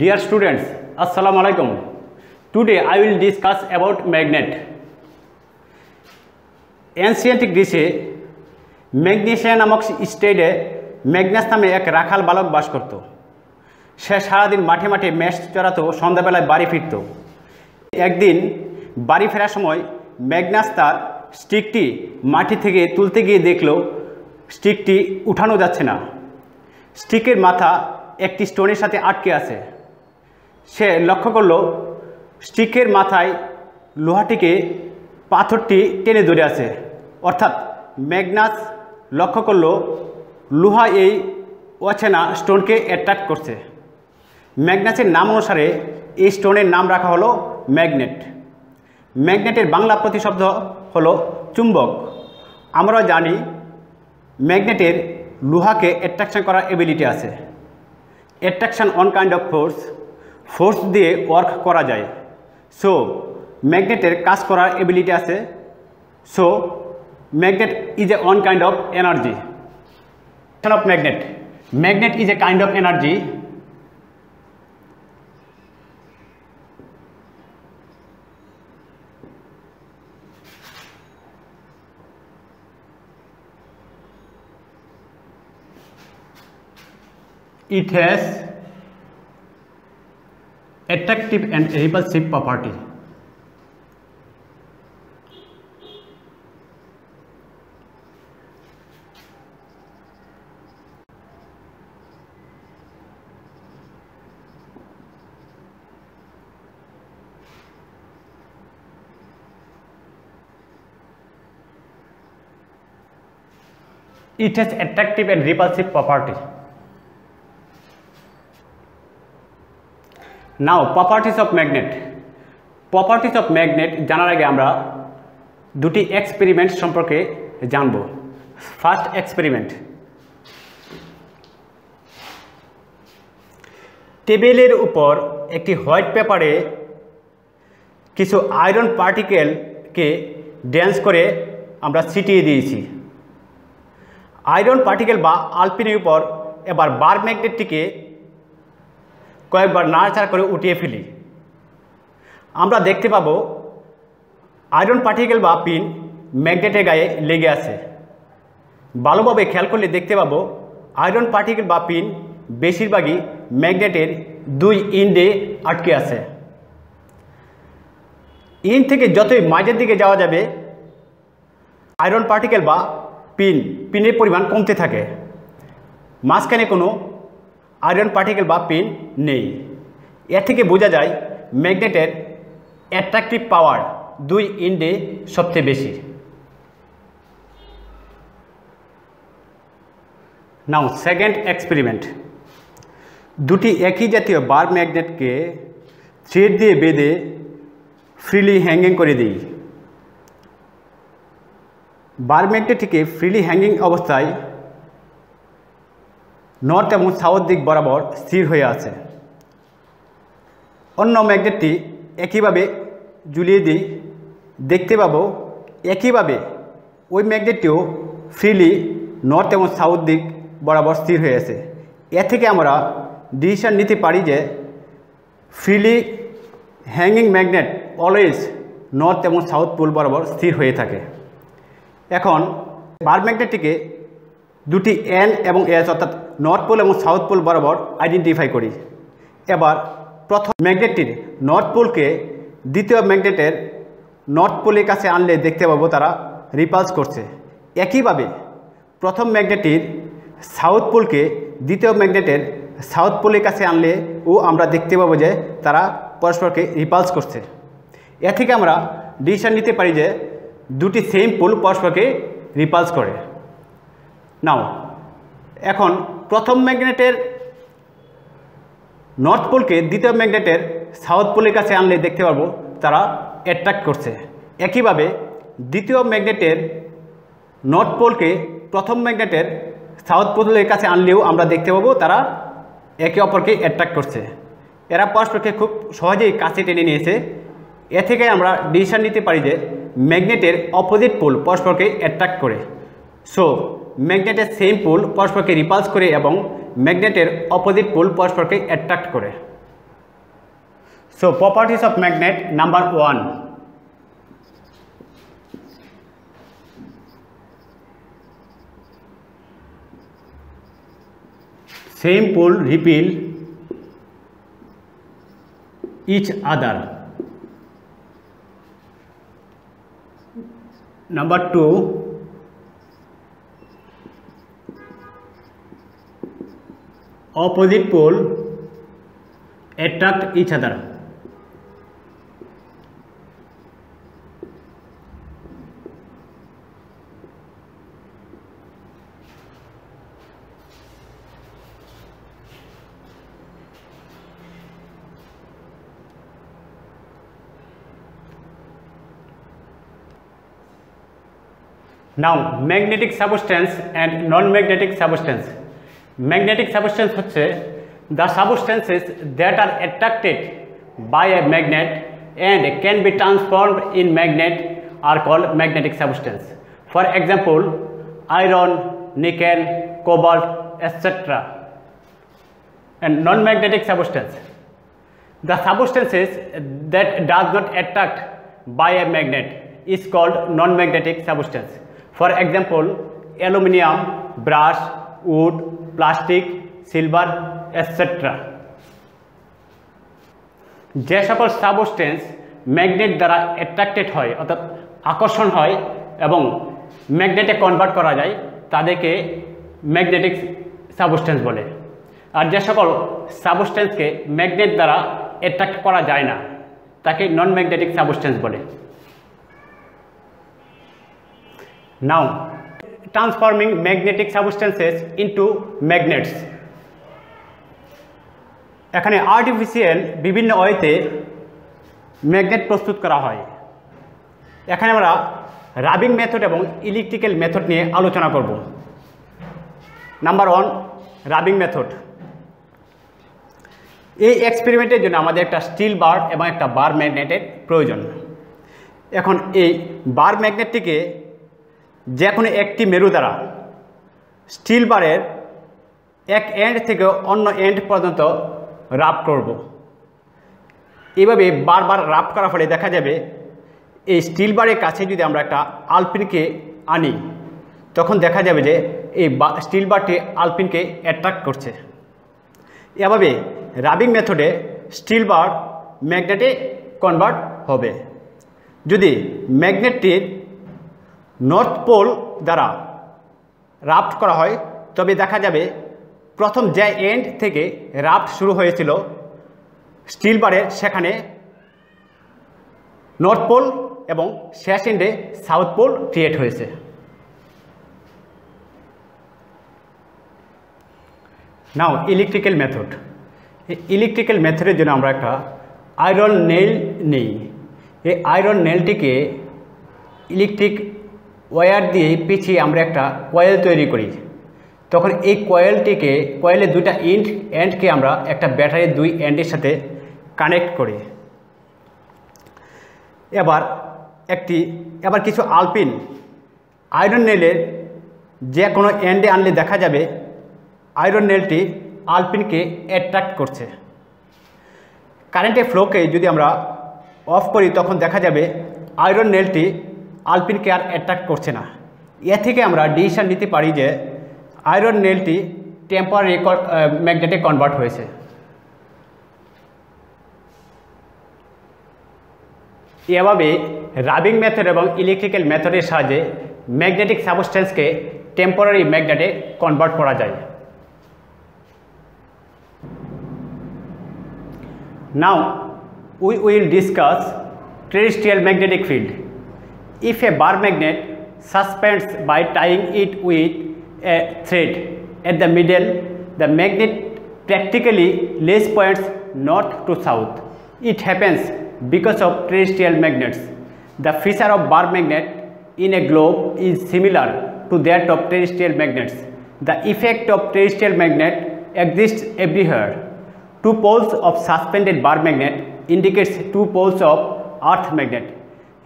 Dear students, Assalamu alaikum. Today I will discuss about magnet. Ancient Greece magnesia নামক স্টেটে Magnus নামে এক রাখাল বালক বাস করত। সে সারাদিন মাঠে মাঠে মেষ চড়াতো, সন্ধ্যাবেলায় বাড়ি ফিরত। একদিন বাড়ি ফেরার সময় ম্যাগনাস তার স্টিকটি মাটি থেকে তুলতে গিয়ে দেখল স্টিকটি উঠানো যাচ্ছে না। স্টিকের মাথা একটি স্টোনের সাথে আটকে আছে। সে লক্ষ্য করল স্টিকের মাথায় লোহাটিকে পাথরটি টেনে ধরে আছে, অর্থাৎ ম্যাগনাস লক্ষ্য করল লোহা এই অচেনা স্টোনকে অ্যাট্রাক্ট করছে। ম্যাগনাসের নাম অনুসারে এই স্টোনের নাম রাখা হলো ম্যাগনেট। ম্যাগনেটের বাংলা প্রতিশব্দ হলো চুম্বক। আমরা জানি ম্যাগনেটের লোহাকে অ্যাট্রাকশন করার এবিলিটি আছে। Attraction one kind of force দিয়ে ওয়ার্ক করা যায়। সো ম্যাগনেটের কাজ করার এবিলিটি আছে। So magnet is a one kind of energy. Of magnet is a kind of energy. It has attractive and repulsive property. It has attractive and repulsive property. Now properties of magnet. Properties of magnet জানার আগে আমরা দুটি experiment সম্পর্কে জানব। First experiment, টেবিলের উপর একটি white পেপারে কিছু আয়রন পার্টিকেলকে ড্যান্স করে আমরা ছিটিয়ে দিয়েছি। আয়রন পার্টিকেল বা আলপিনের উপর এবার বার ম্যাগনেটটিকে কয়েকবার নাড়াচাড়া করে উঠিয়ে ফেলি। আমরা দেখতে পাবো আয়রন পার্টিকেল বা পিন ম্যাগনেটের গায়ে লেগে আছে। ভালোভাবে খেয়াল করলে দেখতে পাবো আয়রন পার্টিকেল বা পিন বেশিরভাগই ম্যাগনেটের দুই এন্ডে আটকে আছে। এন্ড থেকে যতই মাঝের দিকে যাওয়া যাবে আয়রন পার্টিকেল বা পিনের পরিমাণ কমতে থাকে। মাঝখানে কোনো আয়রন পার্টিকেল বা পিন নেই। এর থেকে বোঝা যায় ম্যাগনেটের অ্যাট্রাকটিভ পাওয়ার দুই এন্ডে সবচেয়ে বেশি। নাও সেকেন্ড এক্সপেরিমেন্ট, দুটি একই জাতীয় বার ম্যাগনেটকে থ্রেড দিয়ে বেঁধে ফ্রিলি হ্যাঙ্গিং করে দিই। বার ম্যাগনেটটিকে ফ্রিলি হ্যাঙ্গিং অবস্থায় নর্থ এবং সাউথ দিক বরাবর স্থির হয়ে আছে। অন্য ম্যাগনেটটি একইভাবে ঝুলিয়ে দিই, দেখতে পাবো একইভাবে ওই ম্যাগনেটটিও ফ্রিলি নর্থ এবং সাউথ দিক বরাবর স্থির হয়ে আছে। এ থেকে আমরা ডিসিশন নিতে পারি যে freely hanging magnet always north এবং সাউথ পোল বরাবর স্থির হয়ে থাকে। এখন বার ম্যাগনেটটিকে দুটি এন এবং এস অর্থাৎ নর্থ পোল এবং সাউথ পোল বরাবর আইডেন্টিফাই করি। এবার প্রথম ম্যাগনেটটির নর্থ পোলকে দ্বিতীয় ম্যাগনেটের নর্থ পোলের কাছে আনলে দেখতে পাবো তারা রিপালস করছে। একইভাবে প্রথম ম্যাগনেটটির সাউথ পোলকে দ্বিতীয় ম্যাগনেটের সাউথ পোলের কাছে আনলে আমরা দেখতে পাবো যে তারা পরস্পরকে রিপালস করছে। এ থেকে আমরা ডিসিশন নিতে পারি যে দুটি সেম পোল পরস্পরকে রিপালস করে। নাও এখন প্রথম ম্যাগনেটের নর্থ পোলকে দ্বিতীয় ম্যাগনেটের সাউথ পোলের কাছে আনলে দেখতে পারবো তারা অ্যাট্রাক্ট করছে। একইভাবে দ্বিতীয় ম্যাগনেটের নর্থ পোলকে প্রথম ম্যাগনেটের সাউথ পোলের কাছে আনলেও আমরা দেখতে পাবো তারা একে অপরকে অ্যাট্রাক্ট করছে। এরা পরস্পরকে খুব সহজেই কাছে টেনে নিয়েছে। এ থেকে আমরা ডিসিশন নিতে পারি যে ম্যাগনেটের অপোজিট পোল পরস্পরকে অ্যাট্রাক্ট করে। সো ম্যাগনেটের সেম পোল পরস্পরকে রিপালস করে এবং ম্যাগনেটের অপোজিট পোল পরস্পরকে অ্যাট্রাক্ট করে। So properties of magnet number 1. Same pole repel each other. Number 2, opposite pole attract each other. Now magnetic substance and non-magnetic substance. Magnetic substance হচ্ছে the substances that are attracted by a magnet and can be transformed in magnet are called magnetic substance. For example, iron, nickel, cobalt, etc. And non-magnetic substance, the substances that does not attract by a magnet is called non-magnetic substance. For example, aluminium, brass, wood, plastic, silver, etc. যে সকল substance magnet দ্বারা attracted হয় অর্থাৎ আকর্ষণ হয় এবং ম্যাগনেটে convert করা যায় তাদেরকে ম্যাগনেটিক সাবস্টেন্স বলে। আর যে সকল সাবস্টেন্সকে ম্যাগনেট দ্বারা অ্যাট্রাক্ট করা যায় না তাকে নন ম্যাগনেটিক সাবস্টেন্স বলে। Now, transforming magnetic substances into magnets. এখানে আর্টিফিশিয়াল বিভিন্ন ওয়েতে ম্যাগনেট প্রস্তুত করা হয়। এখানে আমরা রাবিং মেথড এবং ইলেকট্রিক্যাল মেথড নিয়ে আলোচনা করব। Number 1, rubbing method. এই এক্সপেরিমেন্টের জন্য আমাদের একটা স্টিল বার এবং একটা বার ম্যাগনেটের প্রয়োজন। এখন এই বার ম্যাগনেটটিকে যে কোনো একটি মেরু দ্বারা স্টিল বারের এক এন্ড থেকে অন্য এন্ড পর্যন্ত রাব করব। এভাবে বারবার রাব করার ফলে দেখা যাবে এই স্টিল বারের কাছে যদি আমরা একটা আলপিনকে আনি তখন দেখা যাবে যে এই স্টিল বারটি আলপিনকে অ্যাট্রাক্ট করছে। এভাবে রাবিং মেথডে স্টিল বার ম্যাগনেটে কনভার্ট হবে। যদি ম্যাগনেটটির নর্থ পোল দ্বারা রাফট করা হয় তবে দেখা যাবে প্রথম যে এন্ড থেকে রাফট শুরু হয়েছিল স্টিল বারের সেখানে নর্থ পোল এবং শেষ এন্ডে সাউথ পোল ক্রিয়েট হয়েছে। নাও ইলেকট্রিক্যাল মেথড। ইলেকট্রিক্যাল মেথডের জন্য আমরা একটা আয়রন নেল নিই। এই আয়রন নেলটিকে ইলেকট্রিক ওয়্যার দিয়ে পিছিয়ে আমরা একটা কয়েল তৈরি করি। তখন এই কয়েলের দুইটা এন্ডকে আমরা একটা ব্যাটারির দুই এন্ডের সাথে কানেক্ট করি। এবার কিছু আলপিন আয়রন নেলের যে কোনো এন্ডে আনলে দেখা যাবে আয়রন নেলটি আলপিনকে অ্যাট্রাক্ট করছে। কারেন্টের ফ্লোকে যদি আমরা অফ করি তখন দেখা যাবে আয়রন নেলটি আলপিনকে আর অ্যাট্রাক্ট করছে না। এ থেকে আমরা ডিসিশন নিতে পারি যে আয়রন নেলটি টেম্পোরারি ম্যাগনেটে কনভার্ট হয়েছে। এভাবে রাবিং মেথড এবং ইলেকট্রিক্যাল মেথডের সাহায্যে ম্যাগনেটিক সাবস্টেন্সকে টেম্পোরারি ম্যাগনেটে কনভার্ট করা যায়। Now we will discuss terrestrial magnetic field. If a bar magnet suspends by tying it with a thread at the middle, the magnet practically lays points north to south. It happens because of terrestrial magnets. The feature of bar magnet in a globe is similar to that of terrestrial magnets. The effect of terrestrial magnet exists everywhere. Two poles of suspended bar magnet indicates two poles of earth magnet.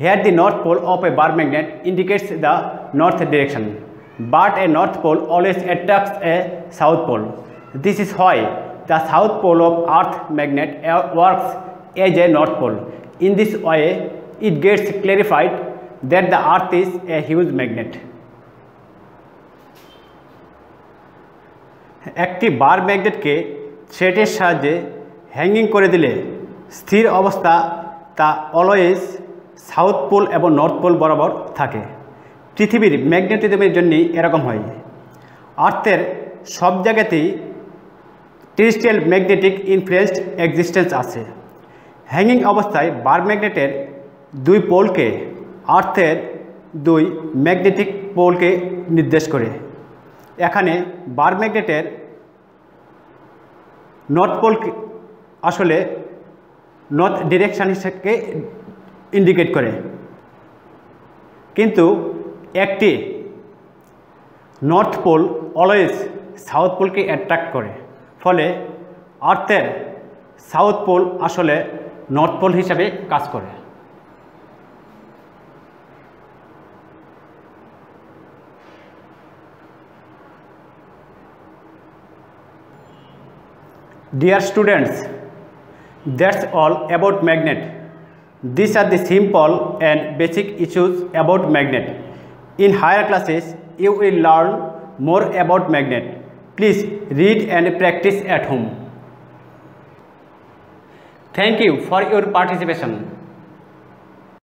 Here the north pole of a bar magnet indicates the north direction, but a north pole always attracts a south pole. This is why the south pole of earth magnet works as a North Pole. In this way, it gets clarified that the Earth is a huge magnet. একটি বার ম্যাগনেটকে থ্রেডের সাহায্যে hanging করে দিলে স্থির অবস্থা তা always south pole এবং north pole বরাবর থাকে। পৃথিবীর ম্যাগনেটিজমের জন্য এরকম হয়। আর্থের সব জায়গাতেই টেরেস্ট্রিয়াল ম্যাগনেটিক ইনফ্লুয়েন্সড এক্সিস্টেন্স আছে। হ্যাঙ্গিং অবস্থায় বার ম্যাগনেটের দুই পোলকে আর্থের দুই ম্যাগনেটিক পোলকে নির্দেশ করে। এখানে বার ম্যাগনেটের নর্থ পোল আসলে নর্থ ডিরেকশান হিসেবে ইন্ডিকেট করে, কিন্তু একটি নর্থ পোল অলওয়েজ সাউথ পোলকে অ্যাট্রাক্ট করে, ফলে আর্থের সাউথ পোল আসলে নর্থ পোল হিসাবে কাজ করে। Dear students, that's all about magnet. These are the simple and basic issues about magnet. In higher classes, you will learn more about magnet. Please read and practice at home. Thank you for your participation.